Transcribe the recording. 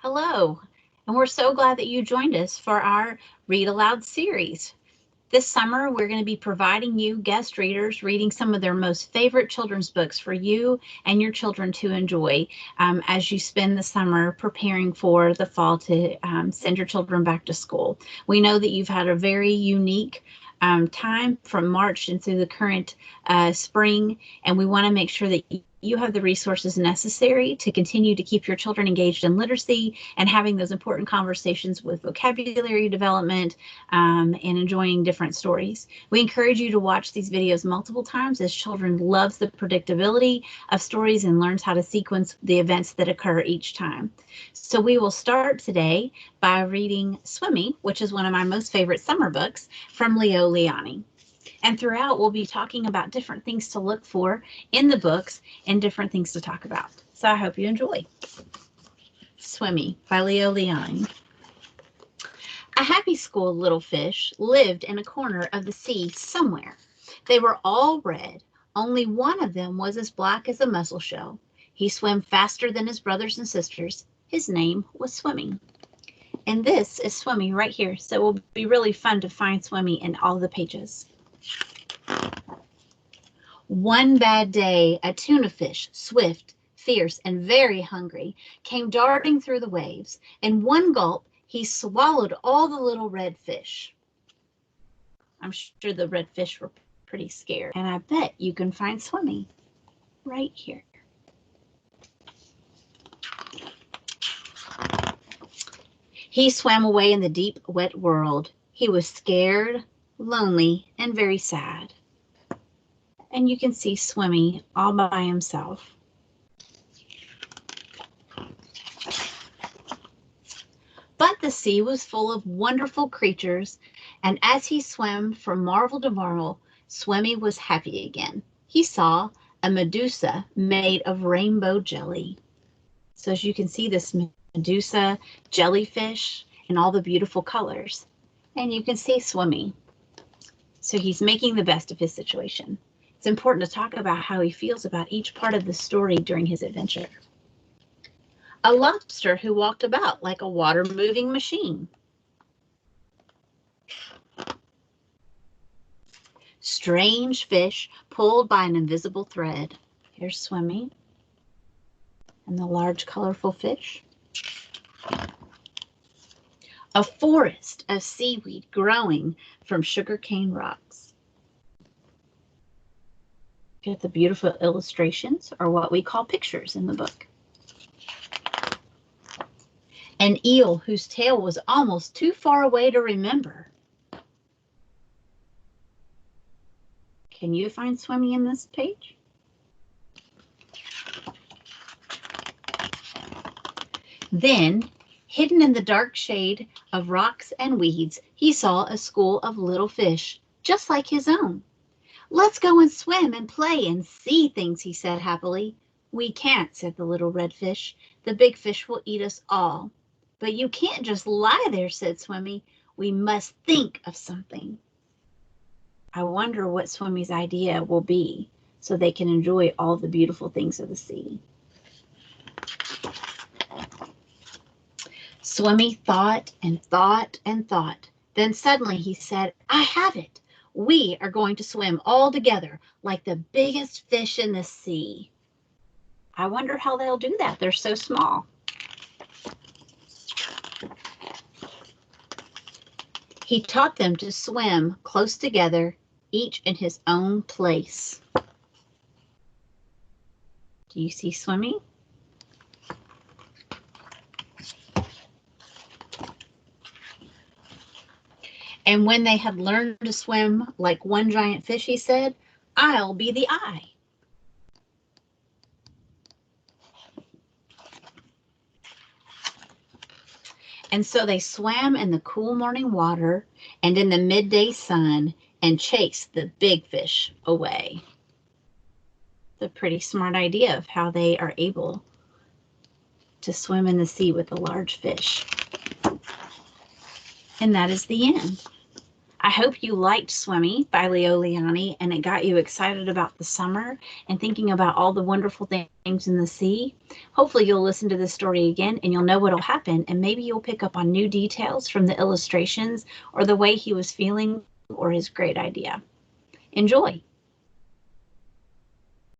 Hello, and we're so glad that you joined us for our Read Aloud series. This summer, we're going to be providing you guest readers reading some of their most favorite children's books for you and your children to enjoy as you spend the summer preparing for the fall to send your children back to school. We know that you've had a very unique time from March into the current spring, and we want to make sure that you have the resources necessary to continue to keep your children engaged in literacy and having those important conversations with vocabulary development and enjoying different stories. We encourage you to watch these videos multiple times as children loves the predictability of stories and learns how to sequence the events that occur each time. So we will start today by reading Swimmy, which is one of my most favorite summer books from Lionni. And throughout, we'll be talking about different things to look for in the books and different things to talk about. So I hope you enjoy. Swimmy by Lionni. A happy school of little fish lived in a corner of the sea somewhere. They were all red. Only one of them was as black as a mussel shell. He swam faster than his brothers and sisters. His name was Swimmy. And this is Swimmy right here. So it will be really fun to find Swimmy in all the pages. One bad day, a tuna fish, swift, fierce, and very hungry, came darting through the waves. In one gulp, he swallowed all the little red fish. I'm sure the red fish were pretty scared. And I bet you can find Swimmy right here. He swam away in the deep, wet world. He was scared, lonely, and very sad. And you can see Swimmy all by himself. But the sea was full of wonderful creatures, and as he swam from marvel to marvel, Swimmy was happy again. He saw a Medusa made of rainbow jelly. So as you can see, this Medusa jellyfish in all the beautiful colors. And you can see Swimmy. So he's making the best of his situation. It's important to talk about how he feels about each part of the story during his adventure. A lobster who walked about like a water-moving machine. Strange fish pulled by an invisible thread. Here's Swimmy and the large colorful fish. A forest of seaweed growing from sugarcane rocks. Get the beautiful illustrations, or what we call pictures in the book. An eel whose tail was almost too far away to remember. Can you find Swimmy in this page? Then, hidden in the dark shade of rocks and weeds, he saw a school of little fish, just like his own. Let's go and swim and play and see things, he said happily. We can't, said the little red fish. The big fish will eat us all. But you can't just lie there, said Swimmy. We must think of something. I wonder what Swimmy's idea will be so they can enjoy all the beautiful things of the sea. Swimmy thought and thought and thought. Then suddenly he said, I have it. We are going to swim all together like the biggest fish in the sea. I wonder how they'll do that. They're so small. He taught them to swim close together, each in his own place. Do you see Swimmy? And when they had learned to swim like one giant fish, he said, I'll be the eye. And so they swam in the cool morning water and in the midday sun and chased the big fish away. It's a pretty smart idea of how they are able to swim in the sea with a large fish. And that is the end. I hope you liked Swimmy by Lionni and it got you excited about the summer and thinking about all the wonderful things in the sea. Hopefully you'll listen to this story again and you'll know what'll happen, and maybe you'll pick up on new details from the illustrations or the way he was feeling or his great idea. Enjoy!